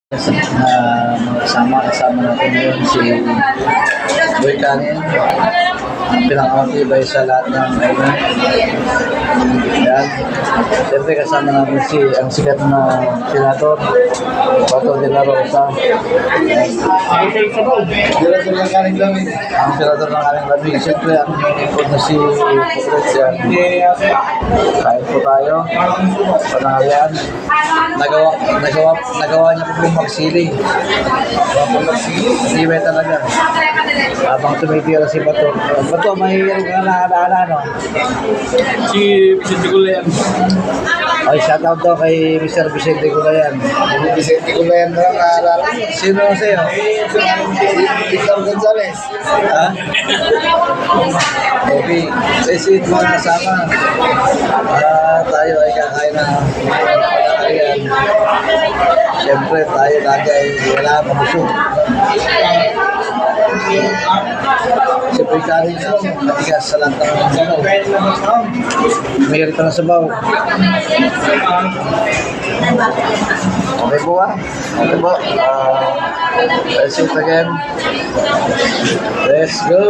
Kasama natin ngayon si Boy Kanin, ang pinakamatibay sa lahat ng kainan. Yan. Siyempre kasama natin ang sikat na senador, Bato de la Rosa. Senador ng Kaning Lamig. Ang senador ng Kaning Lamig. Siyempre ang ikot na si Putret yan. Kain po tayo. Panahalian. Nagawa niya po magsiling. Matibay talaga. Habang tumitira si Bato. Bato, mahihirap ka na alaala, no? Si Vicente Gulayan. Ay, shoutout daw kay Mr. Vicente Gulayan. Vicente Gulayan na lang naalala. Sino sa'yo? Victor Gonzales. Ha? Okay. Kasi ito mga kasama. Tayo ay kakain na panahalian. Siyempre, tayo lagi ay wala mabusog. Siyempre, kanin na matigas sa lantang ng sabaw. Mayroon ka ng sabaw. Okay po ah. Okay po. Let's eat again. Let's go.